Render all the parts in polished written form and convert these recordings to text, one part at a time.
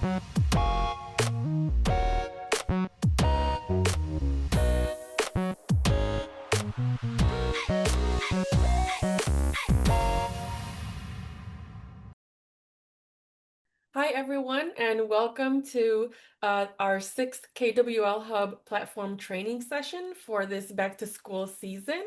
Hi, everyone, and welcome to our 6th KWL Hub platform training session for this back to school season.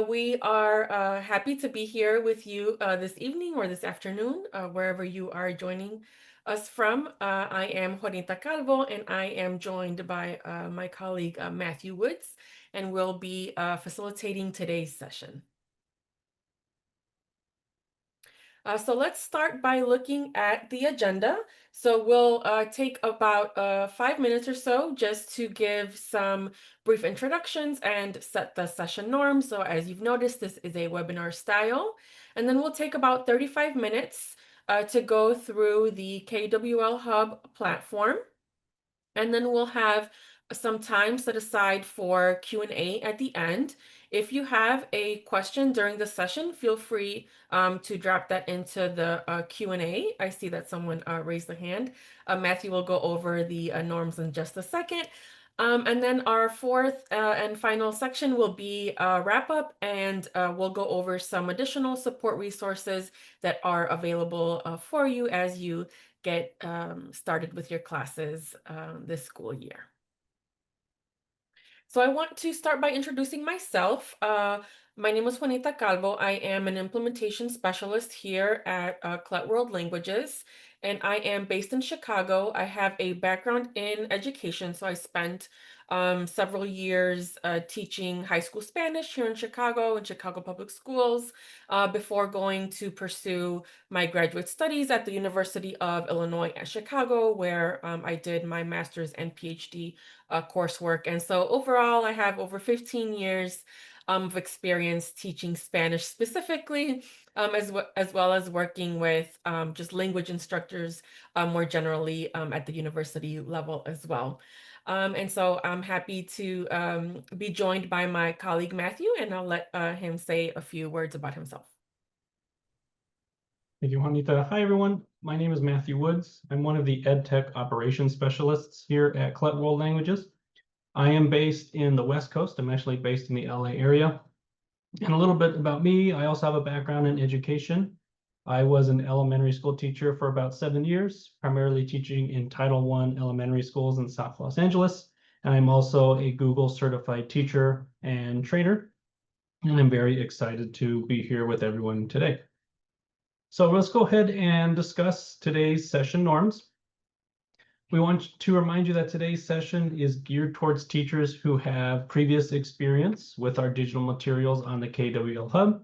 We are happy to be here with you this evening or this afternoon, wherever you are joining us from. I am Juanita Calvo, and I am joined by my colleague Matthew Woods, and we'll be facilitating today's session. So let's start by looking at the agenda. So we'll take about 5 minutes or so just to give some brief introductions and set the session norms. So as you've noticed, this is a webinar style. And then we'll take about 35 minutes to go through the KWL Hub platform. And then we'll have some time set aside for Q&A at the end. If you have a question during the session, feel free to drop that into the Q&A. I see that someone raised a hand. Matthew will go over the norms in just a second. And then our fourth and final section will be a wrap up, and we'll go over some additional support resources that are available for you as you get started with your classes this school year. So I want to start by introducing myself. My name is Juanita Calvo. I am an implementation specialist here at KWL Languages, and I am based in Chicago. I have a background in education, so I spent several years teaching high school Spanish here in Chicago Public Schools, before going to pursue my graduate studies at the University of Illinois at Chicago, where I did my master's and PhD coursework. And so overall, I have over 15 years of experience teaching Spanish specifically, as well as working with just language instructors more generally at the university level as well. And so I'm happy to be joined by my colleague Matthew, and I'll let him say a few words about himself. Thank you, Juanita. Hi, everyone. My name is Matthew Woods. I'm one of the EdTech operations specialists here at KWL Languages. I am based in the West Coast. I'm actually based in the LA area. And a little bit about me, I also have a background in education. I was an elementary school teacher for about 7 years, primarily teaching in Title I elementary schools in South Los Angeles. And I'm also a Google certified teacher and trainer. And I'm very excited to be here with everyone today. So let's go ahead and discuss today's session norms. We want to remind you that today's session is geared towards teachers who have previous experience with our digital materials on the KWL Hub.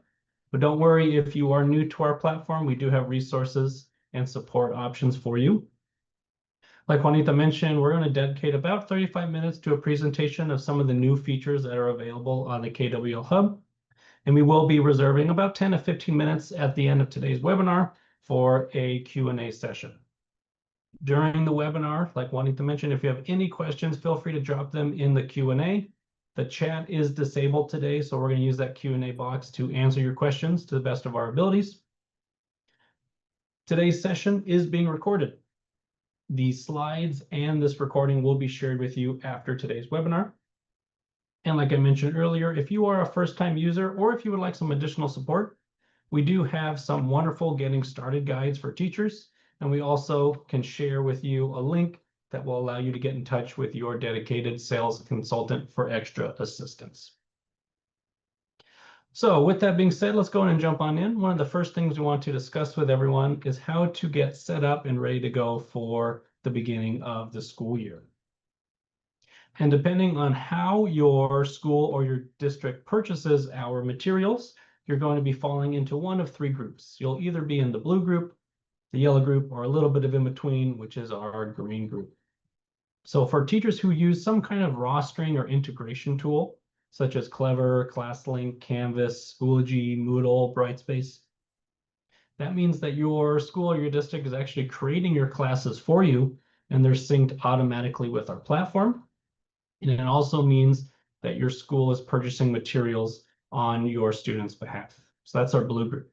But don't worry, if you are new to our platform, we do have resources and support options for you. Like Juanita mentioned, we're going to dedicate about 35 minutes to a presentation of some of the new features that are available on the KWL Hub. And we will be reserving about 10 to 15 minutes at the end of today's webinar for a Q&A session. During the webinar, like Juanita mentioned, if you have any questions, feel free to drop them in the Q&A. The chat is disabled today, so we're going to use that Q&A box to answer your questions to the best of our abilities. Today's session is being recorded. The slides and this recording will be shared with you after today's webinar. And like I mentioned earlier, if you are a first-time user or if you would like some additional support, we do have some wonderful getting started guides for teachers. And we also can share with you a link that will allow you to get in touch with your dedicated sales consultant for extra assistance. So with that being said, let's go ahead and jump on in. One of the first things we want to discuss with everyone is how to get set up and ready to go for the beginning of the school year. And depending on how your school or your district purchases our materials, you're going to be falling into one of three groups. You'll either be in the blue group, the yellow group, or a little bit of in between, which is our green group. So for teachers who use some kind of rostering or integration tool, such as Clever, ClassLink, Canvas, Schoology, Moodle, Brightspace, that means that your school or your district is actually creating your classes for you, and they're synced automatically with our platform. And it also means that your school is purchasing materials on your students' behalf. So that's our blue group.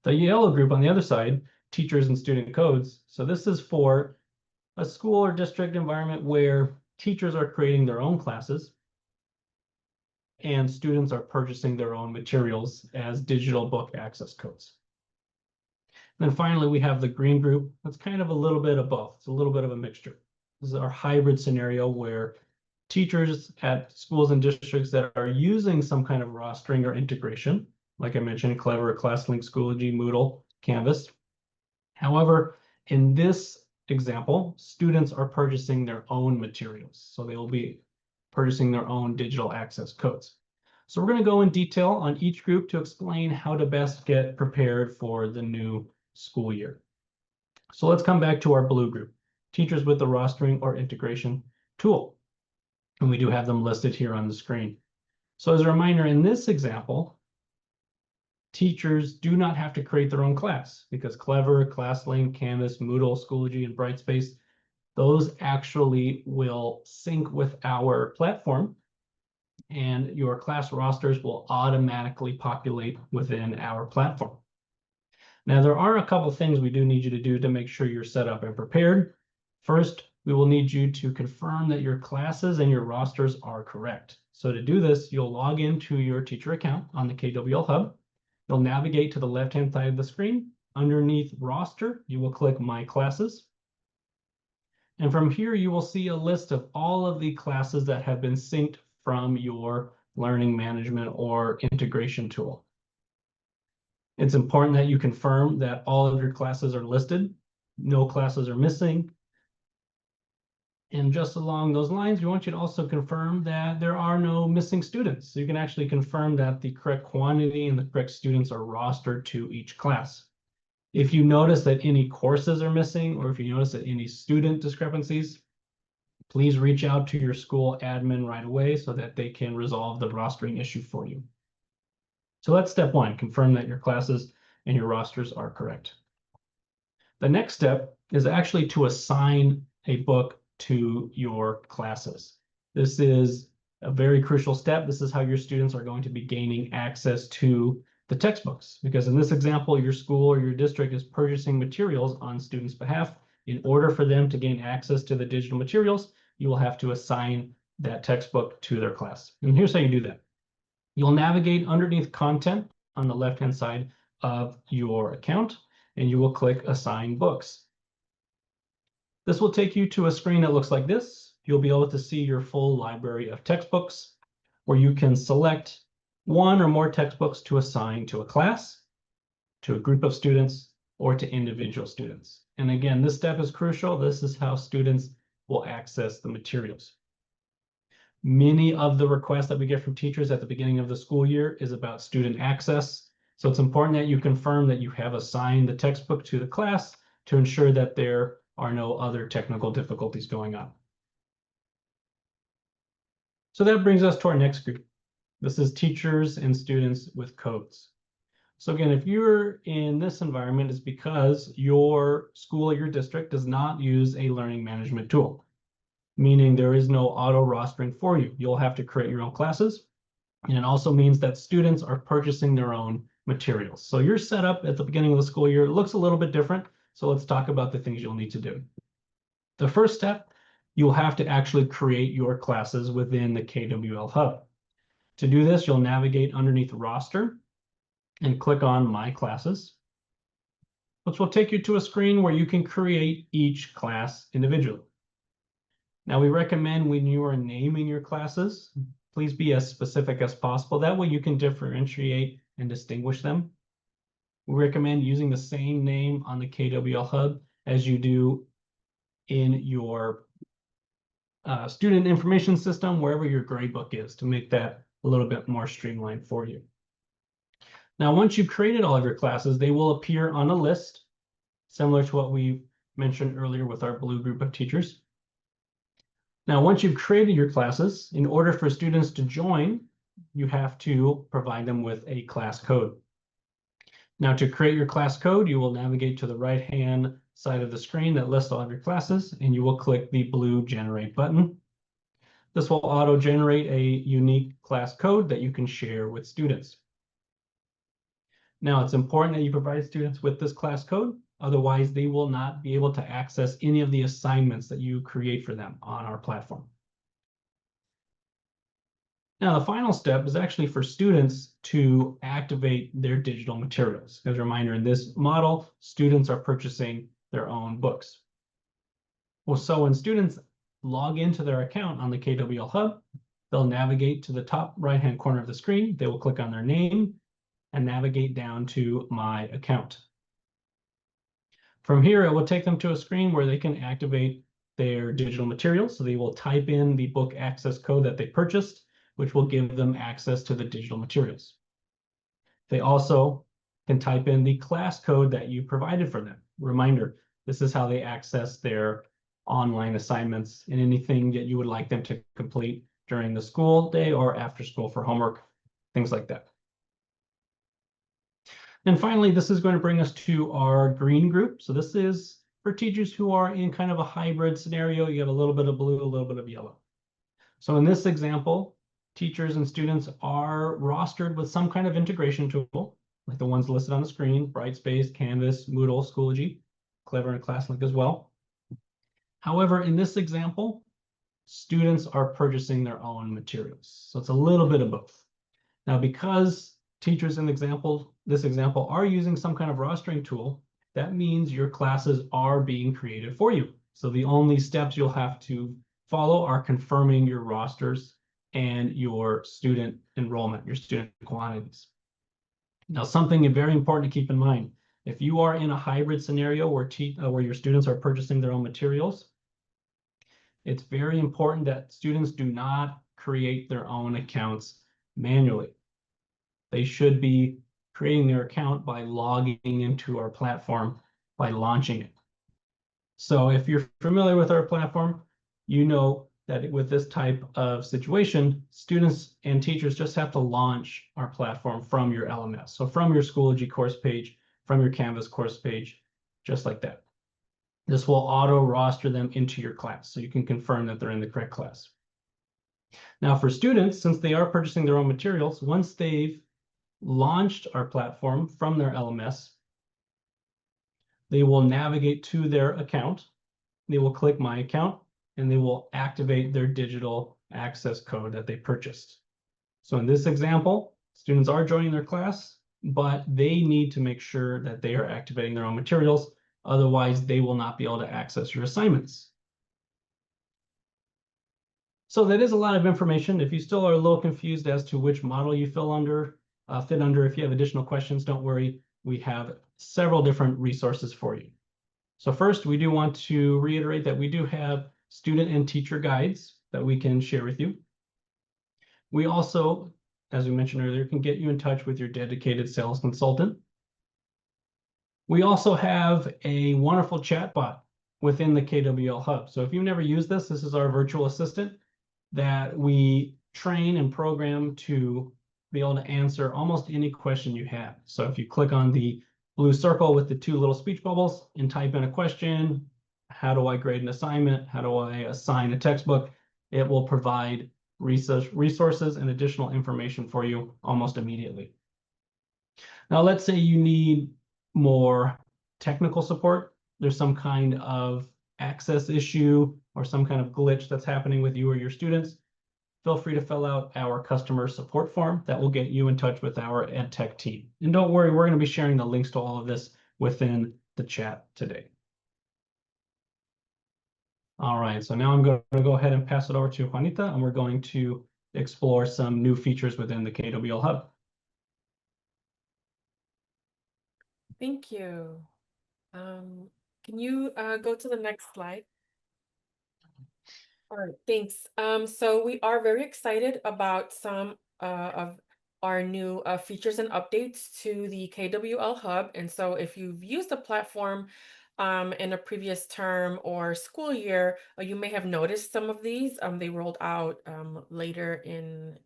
The yellow group on the other side teachers and student codes. So this is for a school or district environment where teachers are creating their own classes and students are purchasing their own materials as digital book access codes. And then finally, we have the green group. That's kind of a little bit of both. It's a little bit of a mixture. This is our hybrid scenario where teachers at schools and districts that are using some kind of rostering or integration, like I mentioned, Clever, ClassLink, Schoology, Moodle, Canvas. However, in this example, students are purchasing their own materials. So they will be purchasing their own digital access codes. So we're going to go in detail on each group to explain how to best get prepared for the new school year. So let's come back to our blue group, teachers with the rostering or integration tool. And we do have them listed here on the screen. So as a reminder, in this example, teachers do not have to create their own class because Clever, ClassLink, Canvas, Moodle, Schoology, and Brightspace, those actually will sync with our platform and your class rosters will automatically populate within our platform. Now, there are a couple things we do need you to do to make sure you're set up and prepared. First, we will need you to confirm that your classes and your rosters are correct. So to do this, you'll log into your teacher account on the KWL Hub. You'll navigate to the left-hand side of the screen. Underneath roster, you will click My Classes. And from here, you will see a list of all of the classes that have been synced from your learning management or integration tool. It's important that you confirm that all of your classes are listed, no classes are missing. And just along those lines, we want you to also confirm that there are no missing students. So you can actually confirm that the correct quantity and the correct students are rostered to each class. If you notice that any courses are missing, or if you notice that any student discrepancies, please reach out to your school admin right away so that they can resolve the rostering issue for you. So that's step one, confirm that your classes and your rosters are correct. The next step is actually to assign a book to your classes. This is a very crucial step. This is how your students are going to be gaining access to the textbooks, because in this example, your school or your district is purchasing materials on students' behalf. In order for them to gain access to the digital materials, you will have to assign that textbook to their class. And here's how you do that. You'll navigate underneath content on the left-hand side of your account, and you will click Assign Books. This will take you to a screen that looks like this. You'll be able to see your full library of textbooks, where you can select one or more textbooks to assign to a class, to a group of students, or to individual students. And again, this step is crucial. This is how students will access the materials. Many of the requests that we get from teachers at the beginning of the school year is about student access. So it's important that you confirm that you have assigned the textbook to the class to ensure that there are no other technical difficulties going on. So that brings us to our next group. This is teachers and students with codes. So again, if you're in this environment, it's because your school or your district does not use a learning management tool, meaning there is no auto rostering for you. You'll have to create your own classes. And it also means that students are purchasing their own materials. So your setup at the beginning of the school year looks a little bit different. So let's talk about the things you'll need to do. The first step, you'll have to actually create your classes within the KWL Hub. To do this, you'll navigate underneath roster and click on My Classes, which will take you to a screen where you can create each class individually. Now, we recommend when you are naming your classes, please be as specific as possible. That way you can differentiate and distinguish them. We recommend using the same name on the KWL Hub as you do in your student information system, wherever your gradebook is, to make that a little bit more streamlined for you. Now, once you've created all of your classes, they will appear on a list, similar to what we mentioned earlier with our blue group of teachers. Now, once you've created your classes, in order for students to join, you have to provide them with a class code. Now, to create your class code, you will navigate to the right-hand side of the screen that lists all of your classes, and you will click the blue Generate button. This will auto-generate a unique class code that you can share with students. Now, it's important that you provide students with this class code Otherwise, they will not be able to access any of the assignments that you create for them on our platform. Now, the final step is actually for students to activate their digital materials. As a reminder, in this model, students are purchasing their own books. Well, so when students log into their account on the KWL Hub, they'll navigate to the top right-hand corner of the screen. They will click on their name and navigate down to My Account. From here, it will take them to a screen where they can activate their digital materials. So they will type in the book access code that they purchased, which will give them access to the digital materials. They also can type in the class code that you provided for them. Reminder, this is how they access their online assignments and anything that you would like them to complete during the school day or after school for homework, things like that. And finally, this is going to bring us to our green group. So this is for teachers who are in kind of a hybrid scenario. You have a little bit of blue, a little bit of yellow. So in this example, teachers and students are rostered with some kind of integration tool, like the ones listed on the screen: Brightspace, Canvas, Moodle, Schoology, Clever, and ClassLink as well. However, in this example, students are purchasing their own materials. So it's a little bit of both. Now, because teachers in this example are using some kind of rostering tool, that means your classes are being created for you. So the only steps you'll have to follow are confirming your rosters and your student enrollment, your student quantities. Now, something very important to keep in mind: if you are in a hybrid scenario where your students are purchasing their own materials, it's very important that students do not create their own accounts manually. They should be creating their account by logging into our platform, by launching it. So if you're familiar with our platform, you know that with this type of situation, students and teachers just have to launch our platform from your LMS. So from your Schoology course page, from your Canvas course page, just like that. This will auto roster them into your class, so you can confirm that they're in the correct class. Now for students, since they are purchasing their own materials, once they've launched our platform from their LMS, they will navigate to their account. They will click My Account, and they will activate their digital access code that they purchased. So in this example, students are joining their class, but they need to make sure that they are activating their own materials. Otherwise, they will not be able to access your assignments. So that is a lot of information. If you still are a little confused as to which model you fit under, if you have additional questions, don't worry. We have several different resources for you. So first, we do want to reiterate that we do have student and teacher guides that we can share with you. We also, as we mentioned earlier, can get you in touch with your dedicated sales consultant. We also have a wonderful chatbot within the KWL Hub. So if you've never used this, this is our virtual assistant that we train and program to be able to answer almost any question you have. So if you click on the blue circle with the two little speech bubbles and type in a question: how do I grade an assignment? How do I assign a textbook? It will provide resources and additional information for you almost immediately. Now, let's say you need more technical support. There's some kind of access issue or some kind of glitch that's happening with you or your students. Feel free to fill out our customer support form that will get you in touch with our EdTech team. And don't worry, we're going to be sharing the links to all of this within the chat today. All right, so now I'm going to go ahead and pass it over to Juanita, and we're going to explore some new features within the KWL Hub. Thank you. Can you go to the next slide? All right, thanks. So we are very excited about some of our new features and updates to the KWL Hub. And so if you've used the platform in a previous term or school year, you may have noticed some of these. They rolled out later in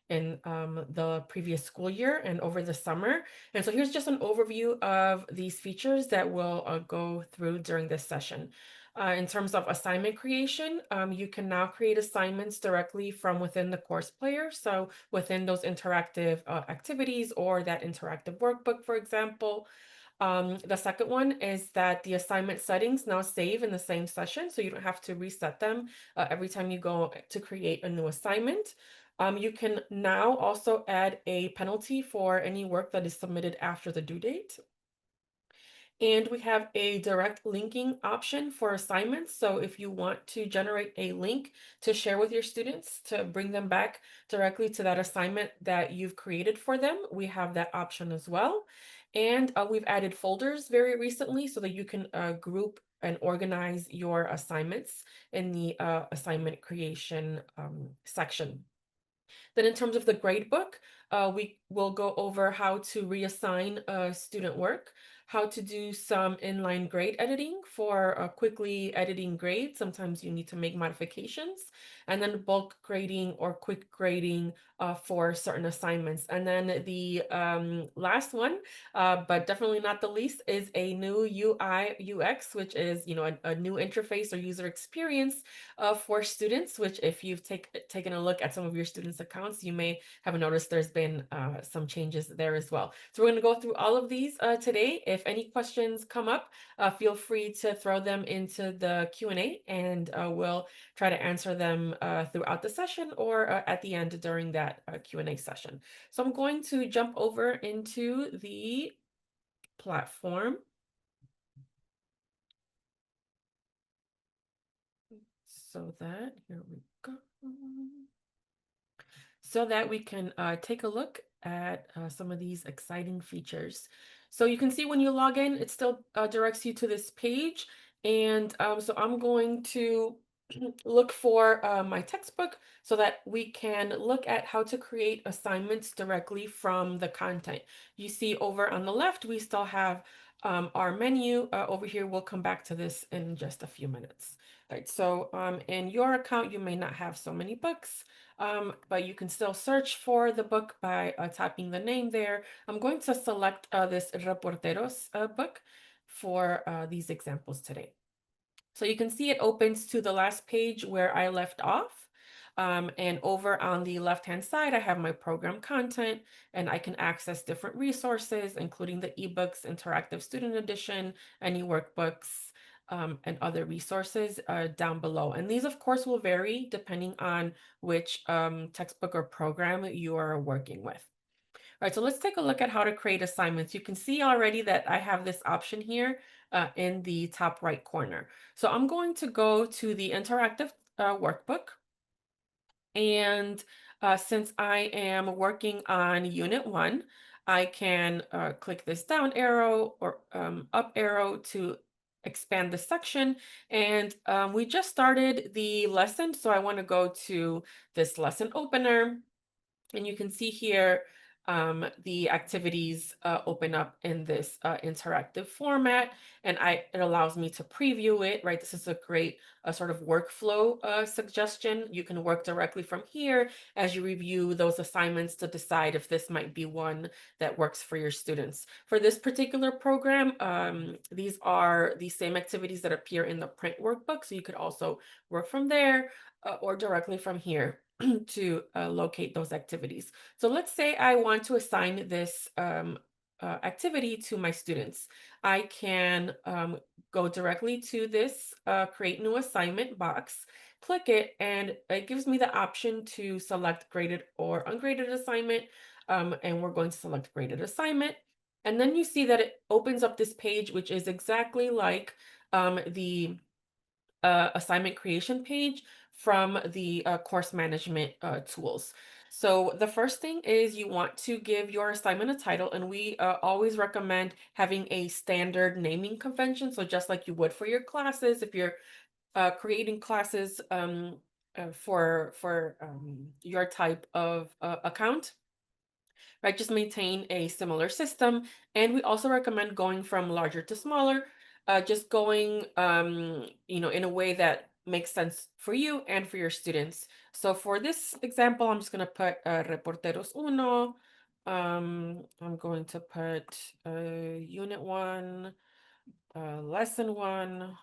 the previous school year and over the summer. And so here's just an overview of these features that we'll go through during this session. In terms of assignment creation, you can now create assignments directly from within the course player. So within those interactive activities or that interactive workbook, for example. The second one is that the assignment settings now save in the same session, so you don't have to reset them every time you go to create a new assignment. You can now also add a penalty for any work that is submitted after the due date. And we have a direct linking option for assignments. So if you want to generate a link to share with your students to bring them back directly to that assignment that you've created for them, we have that option as well. And we've added folders very recently so that you can group and organize your assignments in the assignment creation section. Then in terms of the gradebook, we will go over how to reassign student work, how to do some inline grade editing for quickly editing grades. Sometimes you need to make modifications, and then bulk grading or quick grading for certain assignments. And then the last one, but definitely not the least, is a new UI UX, which is a new interface or user experience for students, which if you've taken a look at some of your students' accounts, you may have noticed there's been some changes there as well. So we're going to go through all of these today. If any questions come up, feel free to throw them into the Q&A, and we'll try to answer them throughout the session or at the end during that Q&A session. So I'm going to jump over into the platform. So that, here we go. So that we can take a look at some of these exciting features. So you can see when you log in, it still directs you to this page. And so I'm going to look for my textbook so that we can look at how to create assignments directly from the content. You see over on the left, we still have our menu. Over here, we'll come back to this in just a few minutes. All right, so in your account, you may not have so many books, but you can still search for the book by typing the name there. I'm going to select this Reporteros book for these examples today. So you can see it opens to the last page where I left off. And over on the left-hand side, I have my program content, and I can access different resources, including the ebooks, interactive student edition, any workbooks, and other resources down below. And these, of course, will vary depending on which textbook or program you are working with. All right, so let's take a look at how to create assignments. You can see already that I have this option here in the top right corner. So I'm going to go to the interactive workbook. And since I am working on Unit 1, I can click this down arrow or up arrow to expand the section. And we just started the lesson, so I want to go to this lesson opener. And you can see here the activities open up in this interactive format, and it allows me to preview it, right? This is a great sort of workflow suggestion. You can work directly from here as you review those assignments to decide if this might be one that works for your students. For this particular program, these are the same activities that appear in the print workbook, so you could also work from there or directly from here to locate those activities. So let's say I want to assign this activity to my students. I can go directly to this create new assignment box, click it, and it gives me the option to select graded or ungraded assignment. And we're going to select graded assignment. And then you see that it opens up this page, which is exactly like the assignment creation page from the course management tools. So the first thing is you want to give your assignment a title, and we always recommend having a standard naming convention. So just like you would for your classes, if you're creating classes for your type of account, right? Just maintain a similar system. And we also recommend going from larger to smaller, just going, in a way that makes sense for you and for your students. So for this example, I'm just going to put Reporteros Uno. I'm going to put Unit 1, Lesson 1,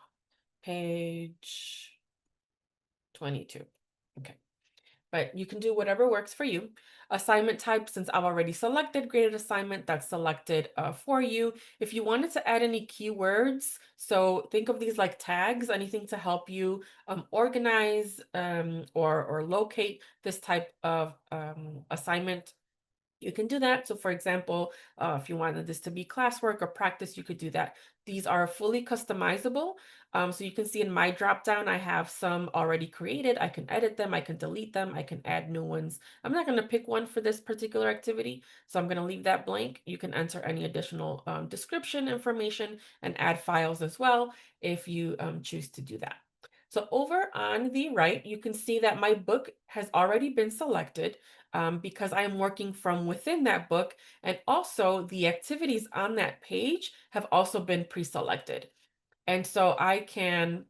page 22. Okay. but you can do whatever works for you. Assignment type, since I've already selected graded assignment, that's selected for you. If you wanted to add any keywords, so think of these like tags, anything to help you organize or locate this type of assignment, you can do that. So for example, if you wanted this to be classwork or practice, you could do that. These are fully customizable. So you can see in my dropdown, I have some already created. I can edit them, I can delete them, I can add new ones. I'm not going to pick one for this particular activity, so I'm going to leave that blank. You can enter any additional description information and add files as well if you choose to do that. So over on the right, you can see that my book has already been selected because I am working from within that book. And also the activities on that page have also been pre-selected. And so I can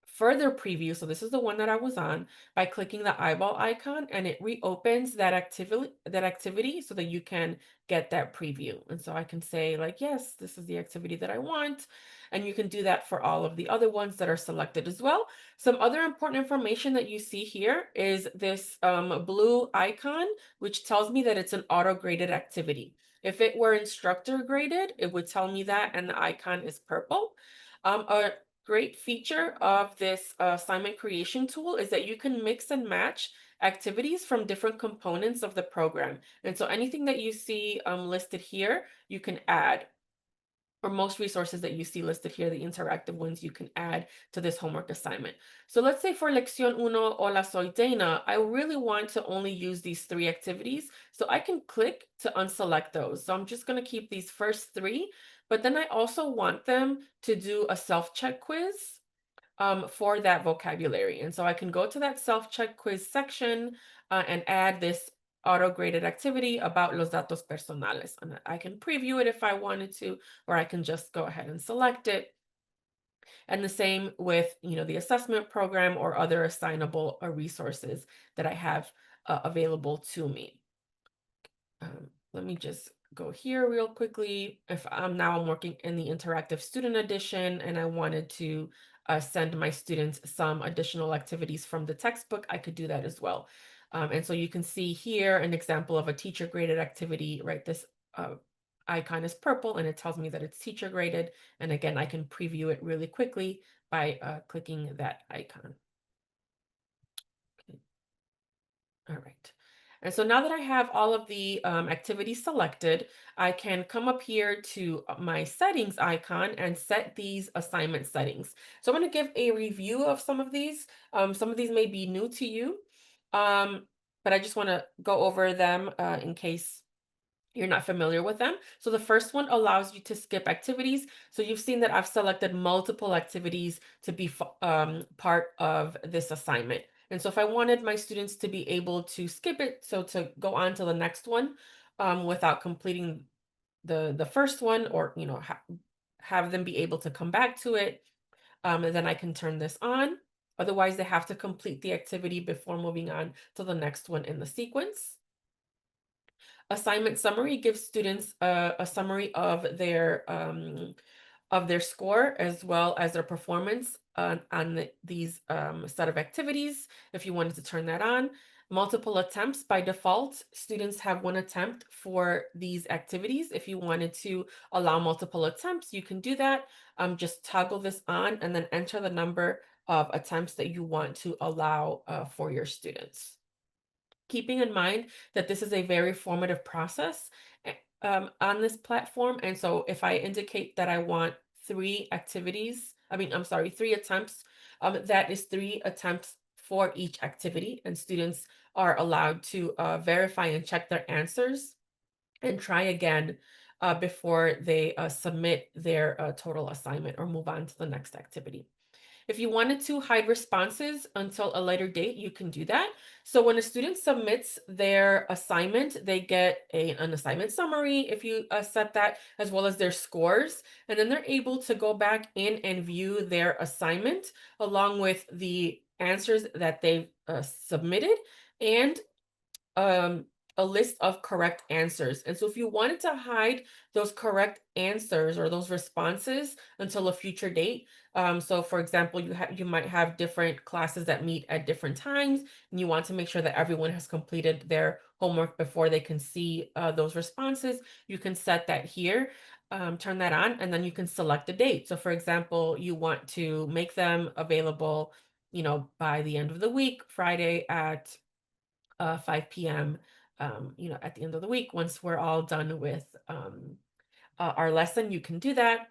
further preview, so this is the one that I was on, by clicking the eyeball icon, and it reopens that activity so that you can get that preview. And so I can say like, yes, this is the activity that I want. And you can do that for all of the other ones that are selected as well. Some other important information that you see here is this blue icon, which tells me that it's an auto-graded activity. If it were instructor graded, it would tell me that, and the icon is purple. A great feature of this assignment creation tool is that you can mix and match activities from different components of the program. And so anything that you see listed here, you can add, or most resources that you see listed here, the interactive ones, you can add to this homework assignment. So let's say for Lección Uno, Hola Soy Dana, I really want to only use these 3 activities. So I can click to unselect those. So I'm just going to keep these first 3, but then I also want them to do a self-check quiz for that vocabulary. And so I can go to that self-check quiz section and add this auto-graded activity about los datos personales. And I can preview it if I wanted to, or I can just go ahead and select it. And the same with, the assessment program or other assignable resources that I have available to me. Let me just go here real quickly. If I'm working in the interactive student edition and I wanted to send my students some additional activities from the textbook, I could do that as well. And so you can see here an example of a teacher graded activity, right? This icon is purple and it tells me that it's teacher graded. And again, I can preview it really quickly by clicking that icon. Okay. All right. And so now that I have all of the activities selected, I can come up here to my settings icon and set these assignment settings. So I'm going to give a review of some of these. Some of these may be new to you, but I just want to go over them in case you're not familiar with them. So the first one allows you to skip activities. So you've seen that I've selected multiple activities to be part of this assignment. And so if I wanted my students to be able to skip it, so to go on to the next one without completing the first one, or have them be able to come back to it, and then I can turn this on. Otherwise, they have to complete the activity before moving on to the next one in the sequence. Assignment summary gives students a summary of their score as well as their performance on these set of activities. If you wanted to turn that on, multiple attempts by default, students have 1 attempt for these activities. If you wanted to allow multiple attempts, you can do that. Just toggle this on and then enter the number of attempts that you want to allow for your students. Keeping in mind that this is a very formative process on this platform. And so if I indicate that I want 3 activities, I'm sorry, 3 attempts, that is 3 attempts for each activity. And students are allowed to verify and check their answers and try again before they submit their total assignment or move on to the next activity. If you wanted to hide responses until a later date, you can do that. So when a student submits their assignment, they get an assignment summary, if you set that, as well as their scores. And then they're able to go back in and view their assignment along with the answers that they've submitted, and um, a list of correct answers. And so if you wanted to hide those correct answers or those responses until a future date, so for example, you might have different classes that meet at different times, and you want to make sure that everyone has completed their homework before they can see those responses. You can set that here, turn that on, and then you can select a date. So for example, you want to make them available, by the end of the week, Friday at 5 p.m. At the end of the week, once we're all done with our lesson, you can do that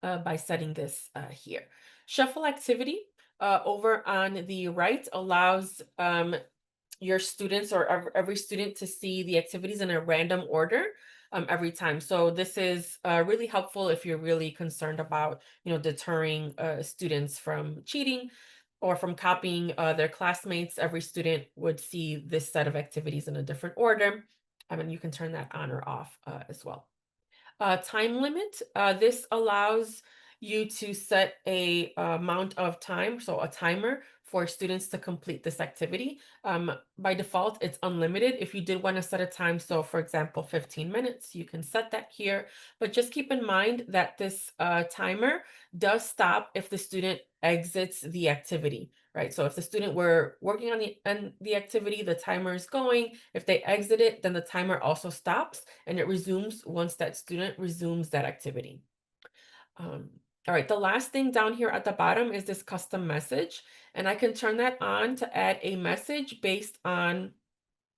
by setting this here. Shuffle activity over on the right allows your students or every student to see the activities in a random order every time. So this is really helpful if you're really concerned about, deterring students from cheating or from copying their classmates. Every student would see this set of activities in a different order. And you can turn that on or off as well. Time limit. This allows you to set a amount of time, so a timer for students to complete this activity. By default, it's unlimited. If you did want to set a time, so for example, 15 minutes, you can set that here. But just keep in mind that this timer does stop if the student exits the activity, right? So if the student were working on the activity, the timer is going. If they exit it, then the timer also stops and it resumes once that student resumes that activity. Um, all right, the last thing down here at the bottom is this custom message, and I can turn that on to add a message based on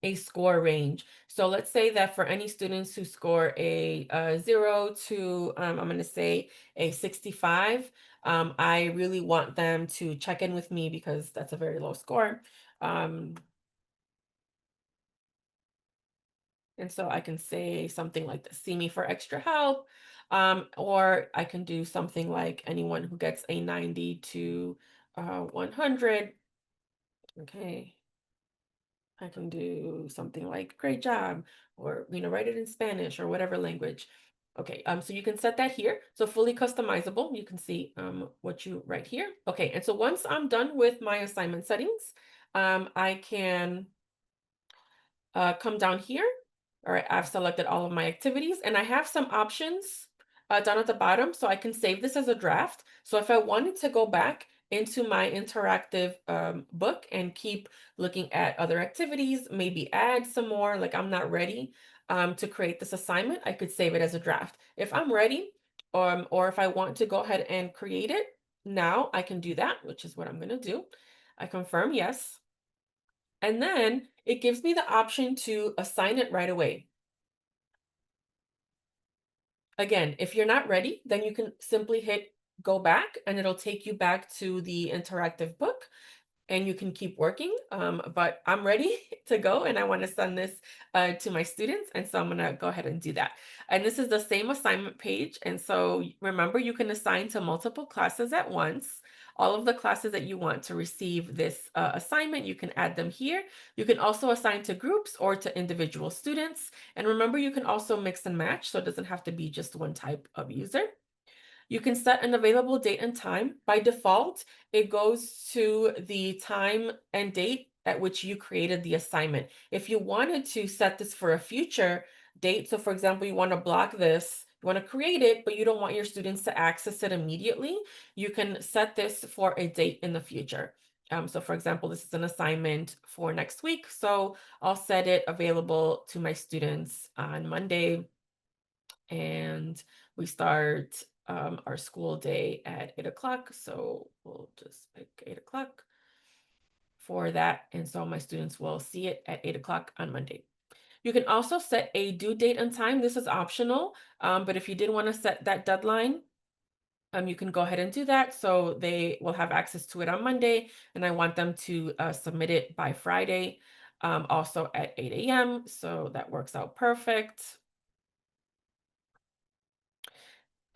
a score range. So let's say that for any students who score a 0 to, I'm going to say a 65, I really want them to check in with me because that's a very low score. And so I can say something like this, see me for extra help. Or I can do something like anyone who gets a 90 to 100. Okay. I can do something like great job or, write it in Spanish or whatever language. Okay, so you can set that here. So fully customizable. You can see what you write here. Okay, and so once I'm done with my assignment settings, I can come down here. All right, I've selected all of my activities and I have some options down at the bottom. So I can save this as a draft. So if I wanted to go back into my interactive book and keep looking at other activities, maybe add some more, like I'm not ready to create this assignment, I could save it as a draft. If I'm ready, or if I want to go ahead and create it, now I can do that, which is what I'm going to do. I confirm yes. And then it gives me the option to assign it right away. Again, if you're not ready, then you can simply hit go back and it'll take you back to the interactive book and you can keep working. But I'm ready to go and I want to send this to my students. And so I'm going to go ahead and do that. And this is the same assignment page. And so remember, you can assign to multiple classes at once. All of the classes that you want to receive this assignment, you can add them here. You can also assign to groups or to individual students. And remember, you can also mix and match, so it doesn't have to be just one type of user. You can set an available date and time. By default, it goes to the time and date at which you created the assignment. If you wanted to set this for a future date, so for example, you want to block this, you want to create it, but you don't want your students to access it immediately, you can set this for a date in the future. So for example, this is an assignment for next week. So I'll set it available to my students on Monday, and we start our school day at 8 o'clock. So we'll just pick 8 o'clock for that. And so my students will see it at 8 o'clock on Monday. You can also set a due date and time. This is optional, but if you did want to set that deadline, you can go ahead and do that. So they will have access to it on Monday, and I want them to submit it by Friday, also at 8 a.m. So that works out perfect.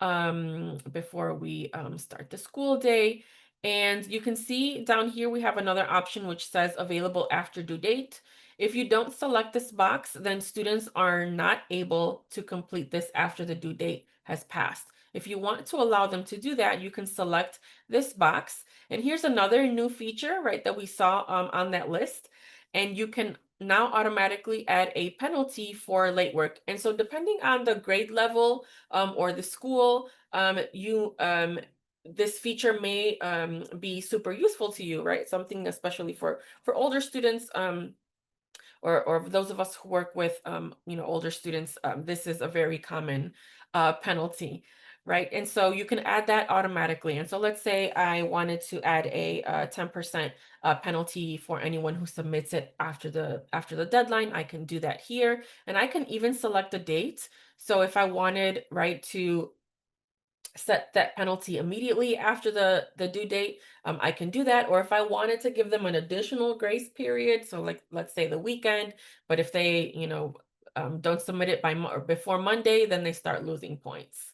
Before we start the school day. And you can see down here we have another option which says available after due date. If you don't select this box, then students are not able to complete this after the due date has passed. If you want to allow them to do that, you can select this box. And here's another new feature, right, that we saw on that list. And you can now automatically add a penalty for late work. And so depending on the grade level or the school, you this feature may be super useful to you, right? Something especially for older students. Or those of us who work with older students, this is a very common penalty, right? And so you can add that automatically. And so let's say I wanted to add a 10% penalty for anyone who submits it after the deadline. I can do that here, and I can even select a date. So if I wanted, right, to set that penalty immediately after the due date, I can do that. Or if I wanted to give them an additional grace period, so like let's say the weekend, but if they don't submit it or before Monday, then they start losing points.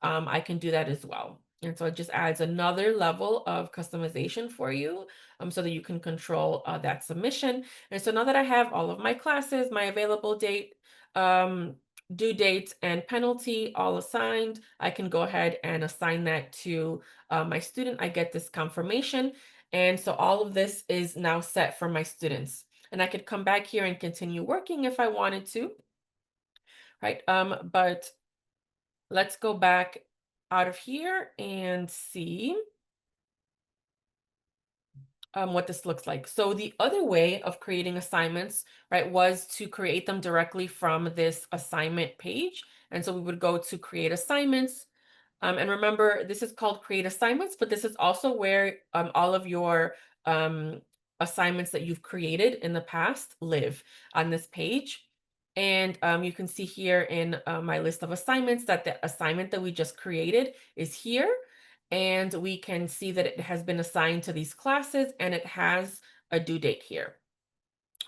I can do that as well. And so it just adds another level of customization for you, so that you can control that submission. And so now that I have all of my classes, my available date, um, due date, and penalty all assigned, I can go ahead and assign that to my student. I get this confirmation. And so all of this is now set for my students. And I could come back here and continue working if I wanted to, right? But let's go back out of here and see what this looks like. So the other way of creating assignments, right, was to create them directly from this assignment page. And so we would go to create assignments. And remember, this is called create assignments, but this is also where all of your um, assignments that you've created in the past live on this page. And you can see here in my list of assignments that the assignment that we just created is here. And we can see that it has been assigned to these classes and it has a due date here.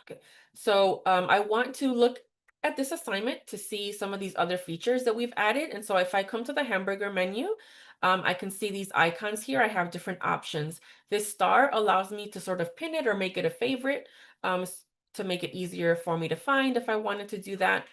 Okay, so I want to look at this assignment to see some of these other features that we've added. And so if I come to the hamburger menu, I can see these icons here. I have different options. This star allows me to sort of pin it or make it a favorite, to make it easier for me to find if I wanted to do that.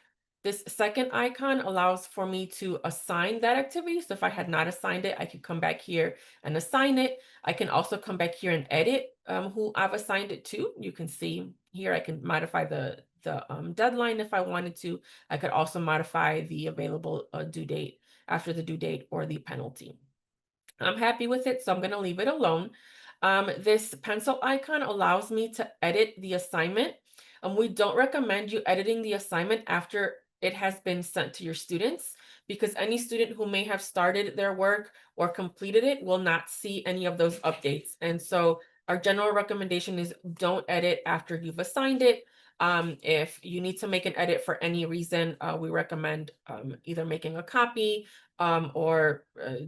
This second icon allows for me to assign that activity. So if I had not assigned it, I could come back here and assign it. I can also come back here and edit who I've assigned it to. You can see here I can modify the deadline if I wanted to. I could also modify the available due date after the due date or the penalty. I'm happy with it, so I'm going to leave it alone. This pencil icon allows me to edit the assignment. We don't recommend you editing the assignment after it has been sent to your students, because any student who may have started their work or completed it will not see any of those updates. And so our general recommendation is don't edit after you've assigned it. If you need to make an edit for any reason, we recommend either making a copy, or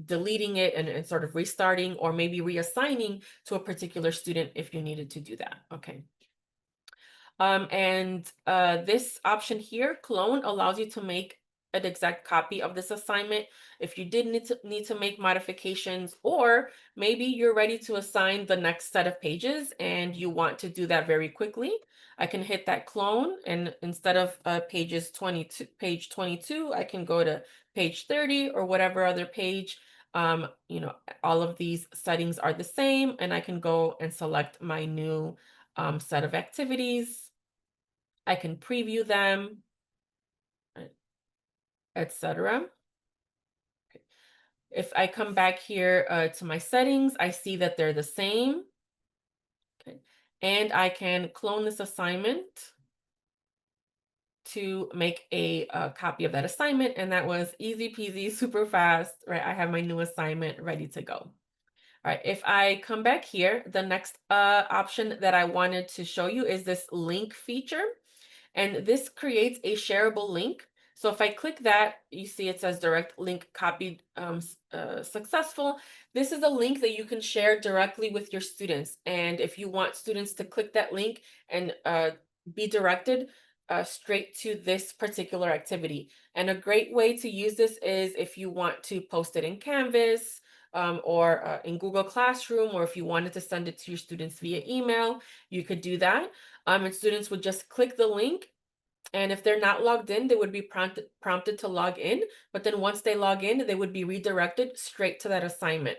deleting it and sort of restarting, or maybe reassigning to a particular student if you needed to do that. Okay. And this option here, clone, allows you to make an exact copy of this assignment if you did need to make modifications, or maybe you're ready to assign the next set of pages and you want to do that very quickly. I can hit that clone, and instead of page 22, I can go to page 30 or whatever other page. All of these settings are the same, and I can go and select my new set of activities. I can preview them, etc. If I come back here to my settings, I see that they're the same. Okay. And I can clone this assignment to make a copy of that assignment. And that was easy peasy, super fast, right? I have my new assignment ready to go. All right, if I come back here, the next option that I wanted to show you is this link feature. And this creates a shareable link. So if I click that, you see it says direct link copied successful. This is a link that you can share directly with your students. And if you want students to click that link and be directed straight to this particular activity. And a great way to use this is if you want to post it in Canvas, or in Google Classroom, or if you wanted to send it to your students via email, you could do that. And students would just click the link, and if they're not logged in, they would be prompted to log in. But then once they log in, they would be redirected straight to that assignment,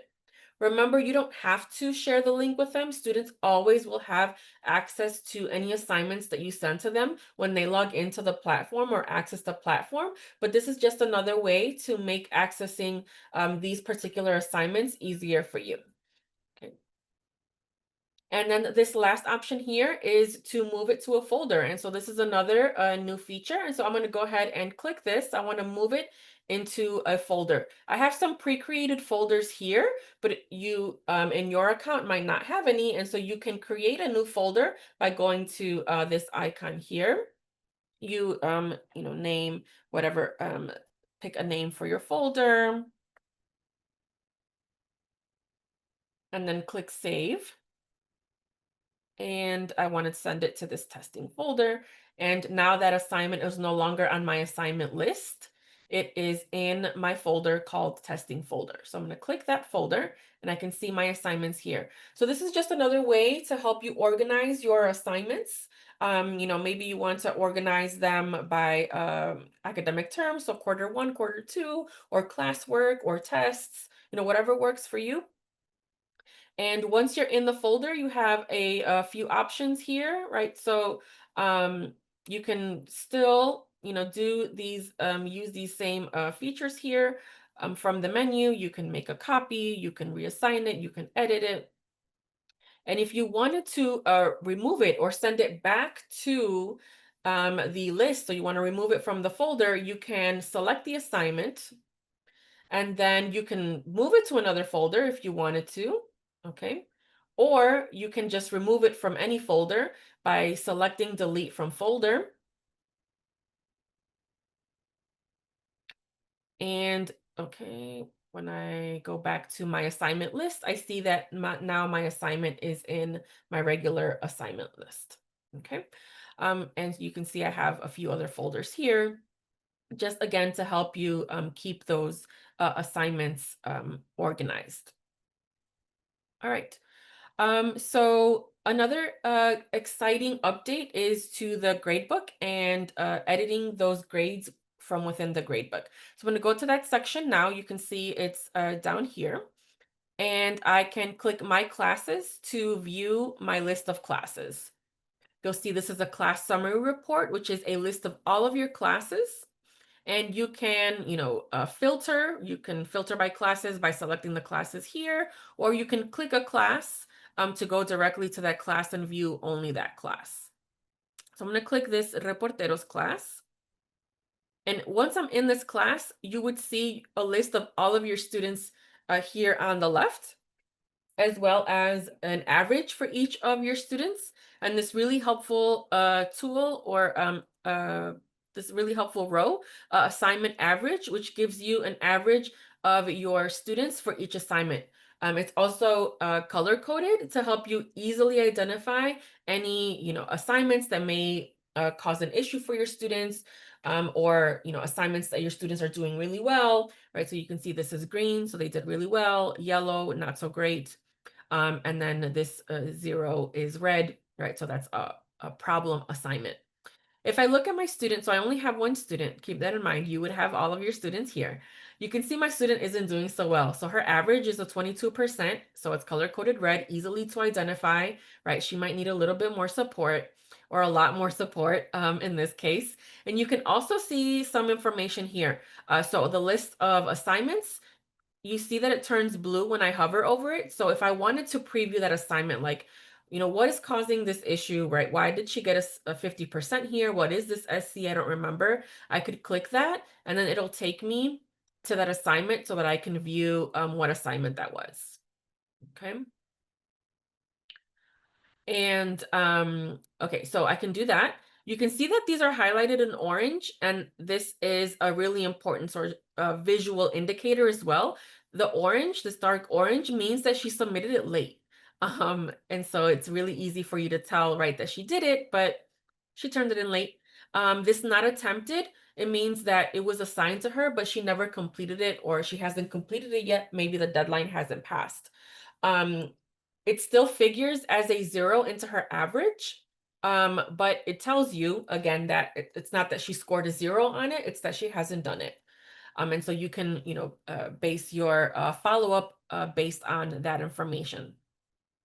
Remember, you don't have to share the link with them. Students always will have access to any assignments that you send to them when they log into the platform or access the platform. But this is just another way to make accessing these particular assignments easier for you. Okay. And then this last option here is to move it to a folder. And so this is another new feature. And so I'm going to go ahead and click this. I want to move it into a folder. I have some pre-created folders here, but you in your account might not have any. And so you can create a new folder by going to this icon here. You name whatever, pick a name for your folder and then click save. And I want to send it to this testing folder. And now that assignment is no longer on my assignment list. It is in my folder called testing folder. So I'm going to click that folder and I can see my assignments here. So this is just another way to help you organize your assignments. Maybe you want to organize them by academic terms, so Q1, Q2, or classwork or tests, whatever works for you. And once you're in the folder, you have a few options here, right? So you can still, do these, use these same features here from the menu. You can make a copy, you can reassign it, you can edit it. And if you wanted to remove it or send it back to the list, so you want to remove it from the folder, you can select the assignment and then you can move it to another folder if you wanted to, okay? Or you can just remove it from any folder by selecting delete from folder. And okay, when I go back to my assignment list, I see that now my assignment is in my regular assignment list, okay? And you can see I have a few other folders here, just again to help you keep those assignments organized. All right. So another exciting update is to the gradebook and editing those grades from within the gradebook. So I'm going to go to that section now. You can see it's down here. And I can click My Classes to view my list of classes. You'll see this is a class summary report, which is a list of all of your classes. And you can, filter. You can filter by classes by selecting the classes here, or you can click a class to go directly to that class and view only that class. So I'm going to click this Reporteros class. And once I'm in this class, you would see a list of all of your students here on the left, as well as an average for each of your students. And this really helpful tool or this really helpful row, assignment average, which gives you an average of your students for each assignment. It's also color coded to help you easily identify any assignments that may cause an issue for your students, or assignments that your students are doing really well, right? So you can see this is green, so they did really well. Yellow, not so great. And then this 0 is red, right? So that's a problem assignment. If I look at my student, so I only have one student, keep that in mind, you would have all of your students here. You can see my student isn't doing so well. So her average is a 22%, so it's color-coded red, easily to identify, right? She might need a little bit more support or a lot more support in this case. And you can also see some information here. So the list of assignments, you see that it turns blue when I hover over it. So if I wanted to preview that assignment, like, what is causing this issue, right? Why did she get a 50% here? What is this SC? I don't remember. I could click that and then it'll take me to that assignment so that I can view what assignment that was. Okay. And okay, so I can do that. You can see that these are highlighted in orange, and this is a really important sort of visual indicator as well. The orange, this dark orange, means that she submitted it late. And so it's really easy for you to tell, right, that she did it, but she turned it in late. This not attempted, it means that it was assigned to her, but she never completed it, or she hasn't completed it yet. Maybe the deadline hasn't passed. It still figures as a 0 into her average, but it tells you again that it's not that she scored a 0 on it, it's that she hasn't done it. And so you can, base your follow-up based on that information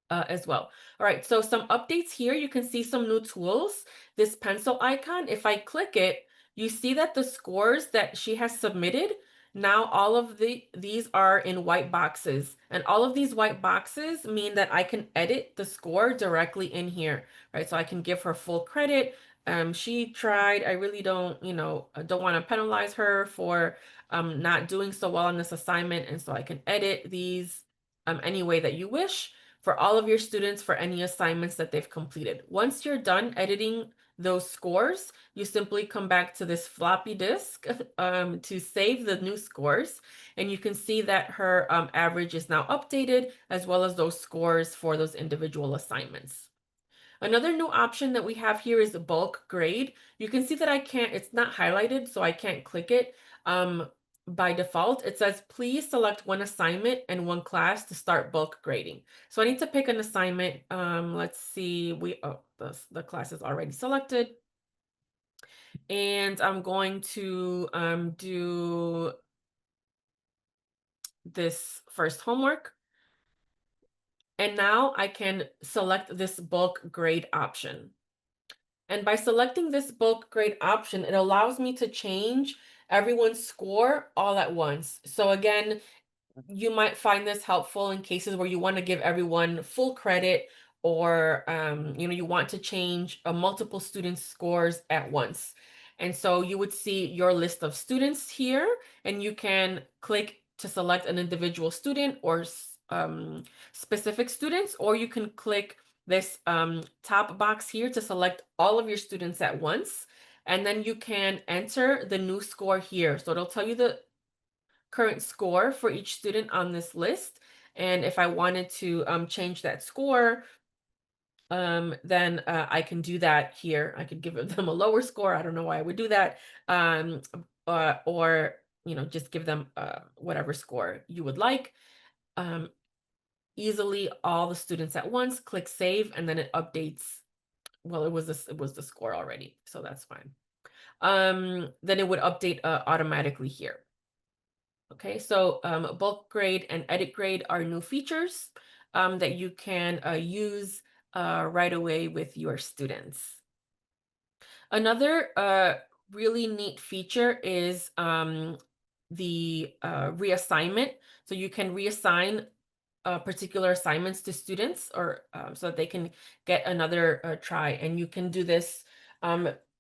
as well. All right, so some updates here. You can see some new tools. This pencil icon, if I click it, you see that the scores that she has submitted, now all of these are in white boxes. And all of these white boxes mean that I can edit the score directly in here, right? So I can give her full credit. She tried. I really don't want to penalize her for not doing so well on this assignment. And so I can edit these any way that you wish for all of your students for any assignments that they've completed. Once you're done editing those scores, you simply come back to this floppy disk to save the new scores. And you can see that her average is now updated, as well as those scores for those individual assignments. Another new option that we have here is the bulk grade. You can see that it's not highlighted, so I can't click it. By default, it says, please select one assignment and one class to start bulk grading. So I need to pick an assignment. Let's see, the class is already selected. And I'm going to do this first homework. And now I can select this bulk grade option. And by selecting this bulk grade option, it allows me to change everyone's score all at once. So again, you might find this helpful in cases where you want to give everyone full credit, or you want to change multiple students' scores at once. And so you would see your list of students here, and you can click to select an individual student or specific students, or you can click this top box here to select all of your students at once. And then you can enter the new score here. So it'll tell you the current score for each student on this list. And if I wanted to change that score, then I can do that here. I could give them a lower score. I don't know why I would do that. Or just give them whatever score you would like. Easily all the students at once, click save, and then it updates. Well, it was the score already, so that's fine. Then it would update automatically here. Okay, so bulk grade and edit grade are new features that you can use right away with your students. Another really neat feature is the reassignment. So you can reassign particular assignments to students, or so that they can get another try. And you can do this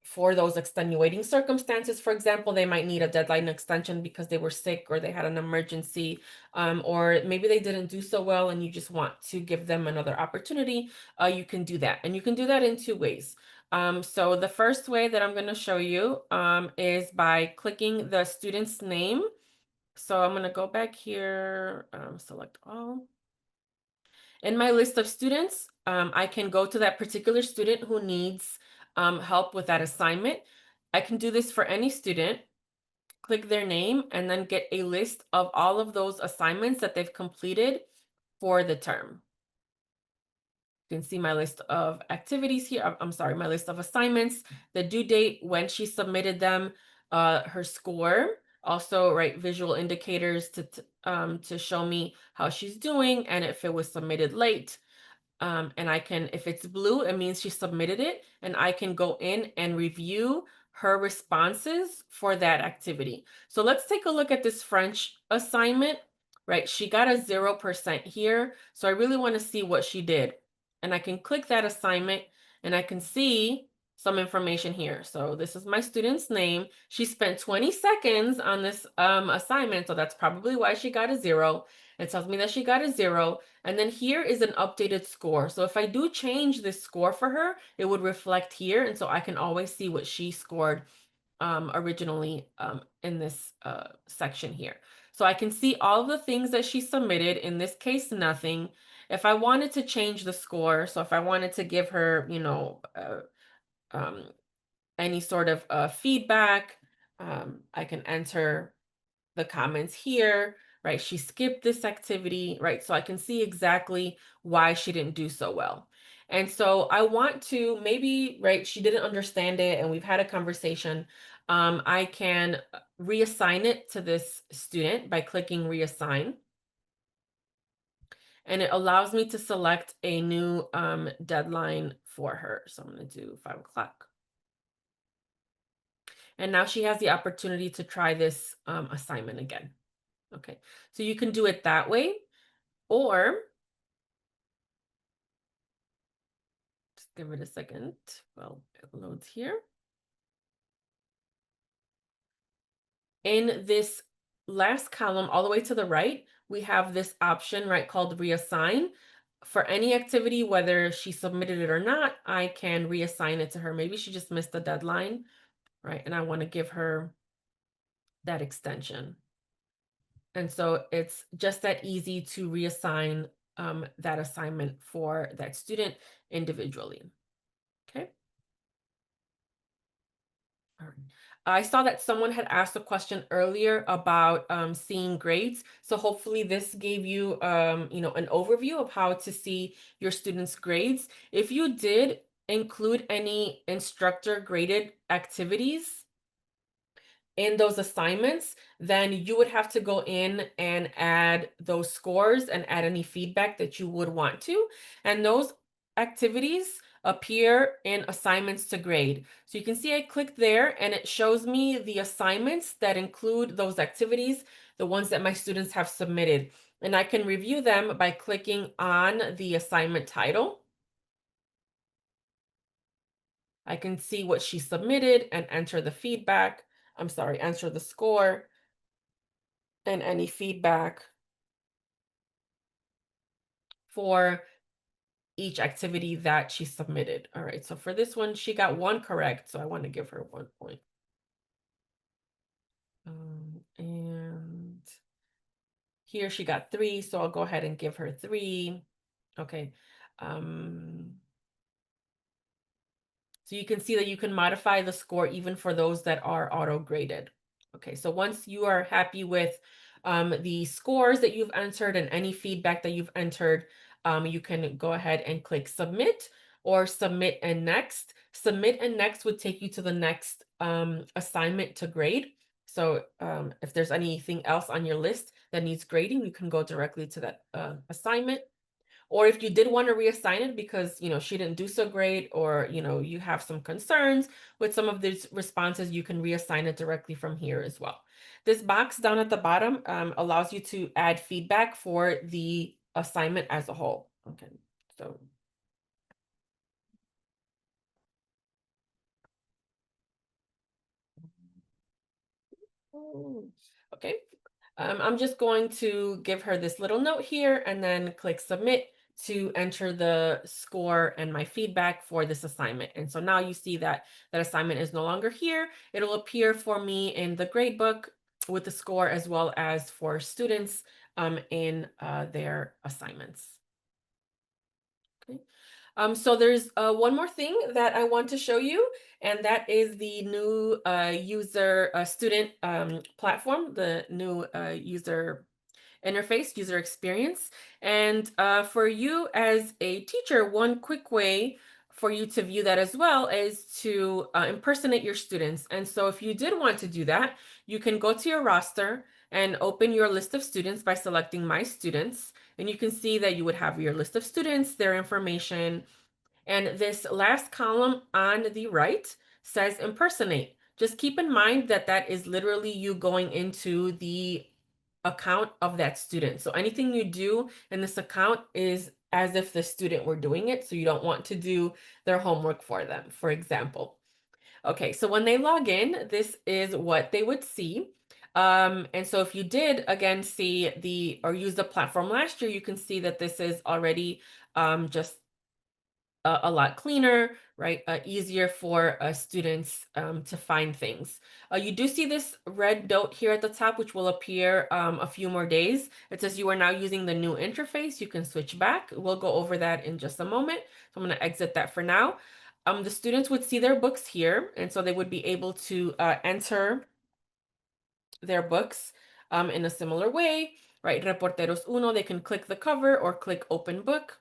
for those extenuating circumstances. For example, they might need a deadline extension because they were sick or they had an emergency, or maybe they didn't do so well and you just want to give them another opportunity. You can do that. And you can do that in two ways. So the first way that I'm going to show you is by clicking the student's name. So I'm going to go back here, select all. In my list of students, I can go to that particular student who needs help with that assignment. I can do this for any student, click their name, and then get a list of all of those assignments that they've completed for the term. You can see my list of activities here. I'm sorry, my list of assignments, the due date, when she submitted them, her score, also visual indicators to show me how she's doing and if it was submitted late. And I can, if it's blue, it means she submitted it, and I can go in and review her responses for that activity. So let's take a look at this French assignment, right? She got a 0% here. So I really want to see what she did. And I can click that assignment and I can see some information here. So this is my student's name. She spent 20 seconds on this assignment. So that's probably why she got a 0. It tells me that she got a 0. And then here is an updated score. So if I do change this score for her, it would reflect here. And so I can always see what she scored originally in this section here. So I can see all the things that she submitted, in this case, nothing. If I wanted to change the score, so if I wanted to give her, any sort of feedback, I can enter the comments here, right? She skipped this activity, right? So I can see exactly why she didn't do so well. And so I want to maybe, right, she didn't understand it and we've had a conversation. I can reassign it to this student by clicking reassign. And it allows me to select a new deadline for her. So I'm going to do 5 o'clock. And now she has the opportunity to try this assignment again. Okay, so you can do it that way, or just give it a second. Well, it loads here. In this last column, all the way to the right, we have this option, right, called reassign. For any activity, whether she submitted it or not, I can reassign it to her. Maybe she just missed the deadline, right? And I want to give her that extension. And so it's just that easy to reassign that assignment for that student individually. Okay. All right. I saw that someone had asked a question earlier about seeing grades. So hopefully this gave you, an overview of how to see your students' grades. If you did include any instructor graded activities in those assignments, then you would have to go in and add those scores and add any feedback that you would want to. And those activities appear in assignments to grade. So you can see I clicked there and it shows me the assignments that include those activities, the ones that my students have submitted. And I can review them by clicking on the assignment title. I can see what she submitted and enter the feedback. I'm sorry, enter the score and any feedback for each activity that she submitted. All right, so for this one, she got 1 correct, so I want to give her 1 point. And here she got 3, so I'll go ahead and give her 3. Okay. So you can see that you can modify the score even for those that are auto-graded. Okay, so once you are happy with the scores that you've entered and any feedback that you've entered, you can go ahead and click submit or submit and next. Submit and next would take you to the next assignment to grade. So if there's anything else on your list that needs grading, you can go directly to that assignment. Or if you did want to reassign it because, she didn't do so great, or, you have some concerns with some of these responses, you can reassign it directly from here as well. This box down at the bottom allows you to add feedback for the assignment as a whole. Okay, so. Okay. I'm just going to give her this little note here and then click submit to enter the score and my feedback for this assignment. And so now you see that that assignment is no longer here. It'll appear for me in the grade book with the score as well as for students in their assignments. Okay. So there's one more thing that I want to show you, and that is the new user student platform, the new user interface, user experience. And for you as a teacher, one quick way for you to view that as well is to impersonate your students. And so if you did want to do that, you can go to your roster and open your list of students by selecting My Students. And you can see that you would have your list of students, their information, and this last column on the right says impersonate. Just keep in mind that that is literally you going into the account of that student. So anything you do in this account is as if the student were doing it. So you don't want to do their homework for them, for example. Okay, so when they log in, this is what they would see. And so if you did again see or use the platform last year, you can see that this is already just a lot cleaner, right? Easier for students to find things. You do see this red note here at the top, which will appear a few more days. It says you are now using the new interface. You can switch back. We'll go over that in just a moment. So I'm going to exit that for now. The students would see their books here, and so they would be able to enter their books in a similar way, right? Reporteros Uno, they can click the cover or click open book.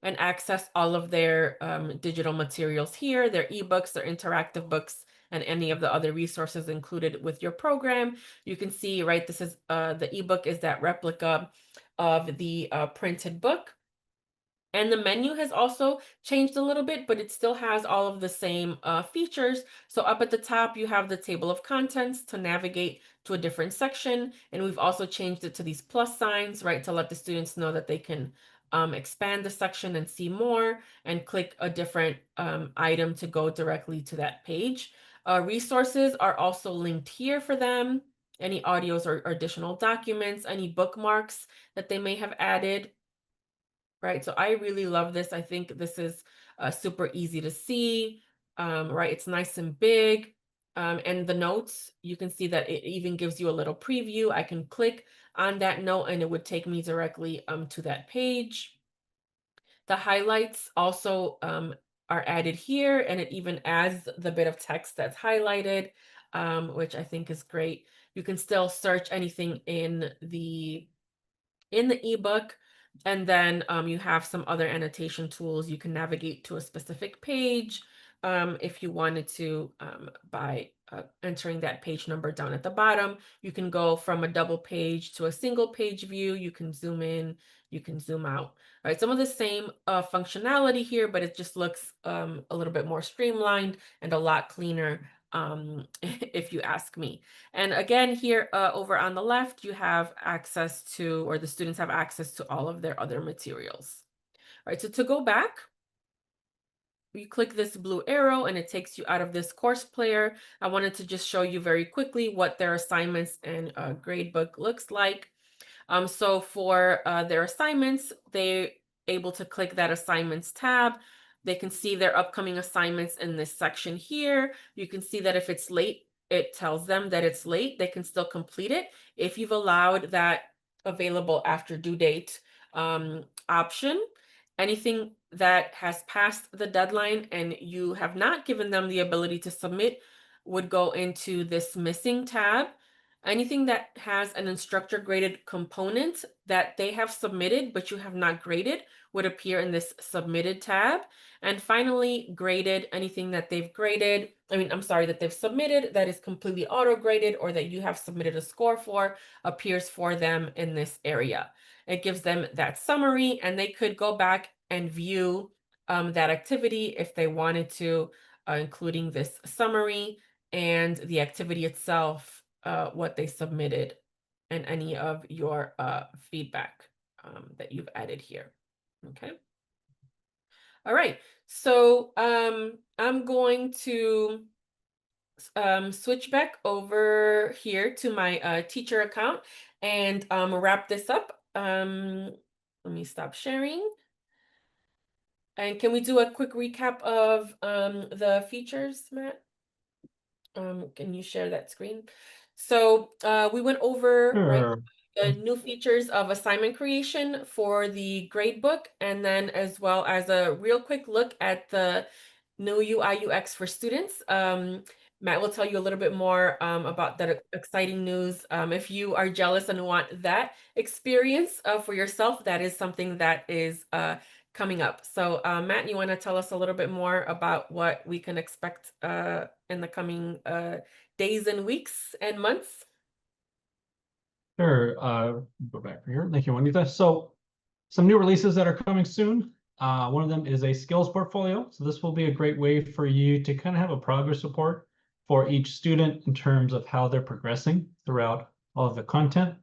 and access all of their digital materials here, their ebooks, their interactive books, and any of the other resources included with your program. You can see, right, this is the ebook is that replica of the printed book. And the menu has also changed a little bit, but it still has all of the same features. So up at the top, you have the table of contents to navigate to a different section. And we've also changed it to these plus signs, right, to let the students know that they can expand the section and see more and click a different item to go directly to that page. Resources are also linked here for them. Any audios or additional documents, any bookmarks that they may have added. Right, so I really love this. I think this is super easy to see, right? It's nice and big. And the notes, you can see that it even gives you a little preview. I can click on that note and it would take me directly to that page. The highlights also are added here, and it even adds the bit of text that's highlighted, which I think is great. You can still search anything in the ebook. And then you have some other annotation tools. You can navigate to a specific page if you wanted to by entering that page number down at the bottom. You can go from a double page to a single page view. You can zoom in, you can zoom out. Right, some of the same functionality here, but it just looks a little bit more streamlined and a lot cleaner if you ask me. And again, here over on the left, you have access to, or the students have access to all of their other materials. All right, so to go back, you click this blue arrow and it takes you out of this course player. I wanted to just show you very quickly what their assignments and grade book looks like. So for their assignments, they're able to click that assignments tab. They can see their upcoming assignments in this section here. You can see that if it's late, it tells them that it's late. They can still complete it. If you've allowed that available after due date option, anything that has passed the deadline and you have not given them the ability to submit would go into this missing tab. Anything that has an instructor graded component that they have submitted but you have not graded would appear in this submitted tab. And finally, graded, anything that they've graded, that they've submitted that is completely auto graded or that you have submitted a score for appears for them in this area. It gives them that summary and they could go back and view that activity if they wanted to, including this summary and the activity itself, what they submitted, and any of your feedback that you've added here. Okay. All right. So I'm going to switch back over here to my teacher account and wrap this up. Let me stop sharing. And can we do a quick recap of the features, Matt? Can you share that screen? So we went over, right, Sure. the new features of assignment creation for the gradebook, and then as well as a real quick look at the new UI UX for students. Matt will tell you a little bit more about that exciting news. If you are jealous and want that experience for yourself, that is something that is coming up. So Matt, you want to tell us a little bit more about what we can expect in the coming days and weeks and months? Sure. Go back here. Thank you, Juanita. So some new releases that are coming soon. One of them is a skills portfolio. So this will be a great way for you to kind of have a progress report for each student in terms of how they're progressing throughout all of the content.